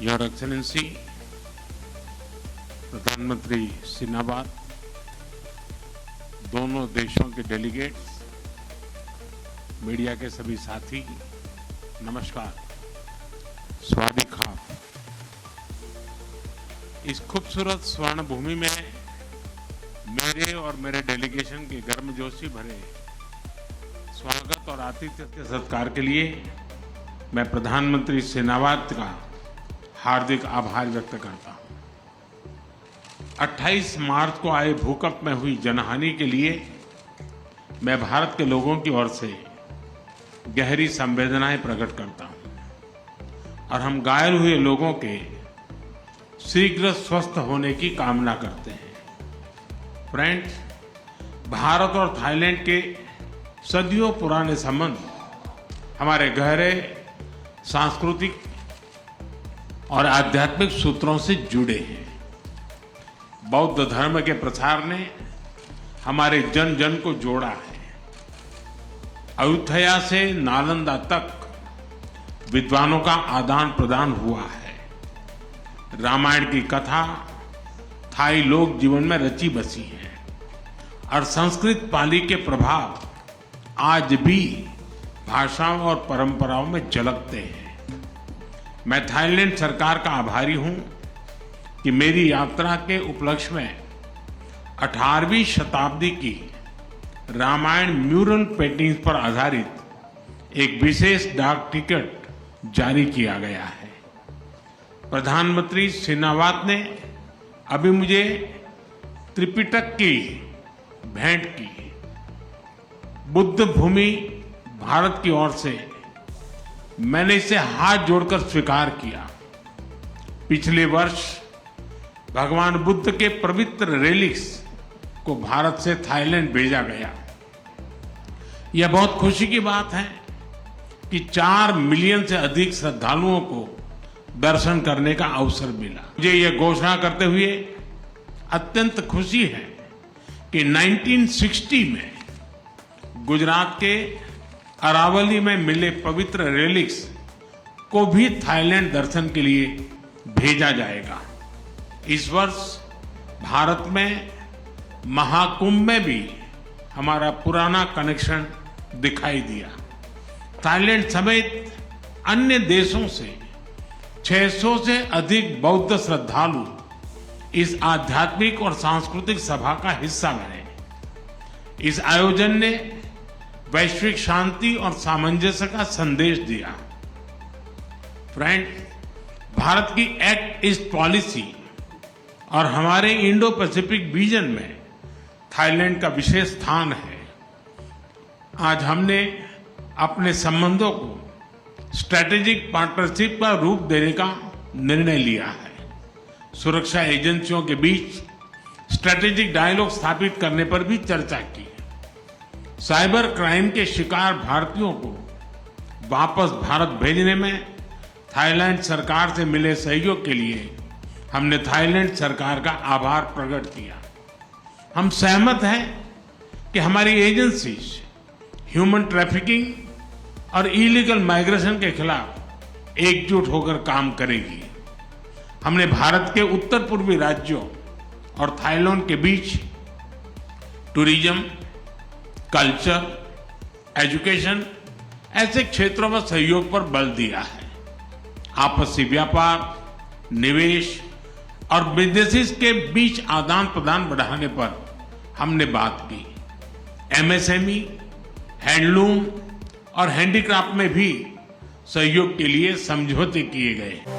Your excellency प्रधानमंत्री Sinbad, दोनों देशों के डेलीगेट्स, मीडिया के सभी साथी, नमस्कार, स्वागत खाप। इस खूबसूरत स्वर्ण भूमि में मेरे और मेरे डेलीगेशन के गर्मजोशी भरे स्वागत और आतिथ्य के सत्कार के लिए मैं प्रधानमंत्री सेनाबाद का हार्दिक आभार व्यक्त करता हूं। 28 मार्च को आए भूकंप में हुई जनहानि के लिए मैं भारत के लोगों की ओर से गहरी संवेदनाएं प्रकट करता हूं और हम घायल हुए लोगों के शीघ्र स्वस्थ होने की कामना करते हैं। फ्रेंड्स, भारत और थाईलैंड के सदियों पुराने संबंध हमारे गहरे सांस्कृतिक और आध्यात्मिक सूत्रों से जुड़े हैं। बौद्ध धर्म के प्रसार ने हमारे जन जन को जोड़ा है। अयोध्या से नालंदा तक विद्वानों का आदान प्रदान हुआ है। रामायण की कथा थाई लोक जीवन में रची बसी है और संस्कृत पाली के प्रभाव आज भी भाषाओं और परंपराओं में झलकते हैं। मैं थाईलैंड सरकार का आभारी हूं कि मेरी यात्रा के उपलक्ष्य में 18वीं शताब्दी की रामायण म्यूरल पेंटिंग्स पर आधारित एक विशेष डाक टिकट जारी किया गया है। प्रधानमंत्री सेनाबाद ने अभी मुझे त्रिपिटक की भेंट की। बुद्ध भूमि भारत की ओर से मैंने इसे हाथ जोड़कर स्वीकार किया। पिछले वर्ष भगवान बुद्ध के पवित्र रेलिक्स को भारत से थाईलैंड भेजा गया। यह बहुत खुशी की बात है कि 4 मिलियन से अधिक श्रद्धालुओं को दर्शन करने का अवसर मिला। मुझे यह घोषणा करते हुए अत्यंत खुशी है कि 1960 में गुजरात के अरावली में मिले पवित्र रेलिक्स को भी थाईलैंड दर्शन के लिए भेजा जाएगा। इस वर्ष भारत में महाकुंभ में भी हमारा पुराना कनेक्शन दिखाई दिया। थाईलैंड समेत अन्य देशों से 600 से अधिक बौद्ध श्रद्धालु इस आध्यात्मिक और सांस्कृतिक सभा का हिस्सा बने। इस आयोजन ने वैश्विक शांति और सामंजस्य का संदेश दिया। फ्रेंड, भारत की एक्ट ईस्ट पॉलिसी और हमारे इंडो पैसिफिक विजन में थाईलैंड का विशेष स्थान है। आज हमने अपने संबंधों को स्ट्रैटेजिक पार्टनरशिप का रूप देने का निर्णय लिया है। सुरक्षा एजेंसियों के बीच स्ट्रैटेजिक डायलॉग स्थापित करने पर भी चर्चा की। साइबर क्राइम के शिकार भारतीयों को वापस भारत भेजने में थाईलैंड सरकार से मिले सहयोग के लिए हमने थाईलैंड सरकार का आभार प्रकट किया। हम सहमत हैं कि हमारी एजेंसीज ह्यूमन ट्रैफिकिंग और इलीगल माइग्रेशन के खिलाफ एकजुट होकर काम करेगी। हमने भारत के उत्तर पूर्वी राज्यों और थाईलैंड के बीच टूरिज्म, कल्चर, एजुकेशन ऐसे क्षेत्रों में सहयोग पर बल दिया है। आपसी व्यापार, निवेश और बिजनेसेस के बीच आदान प्रदान बढ़ाने पर हमने बात की। एमएसएमई, हैंडलूम और हैंडीक्राफ्ट में भी सहयोग के लिए समझौते किए गए।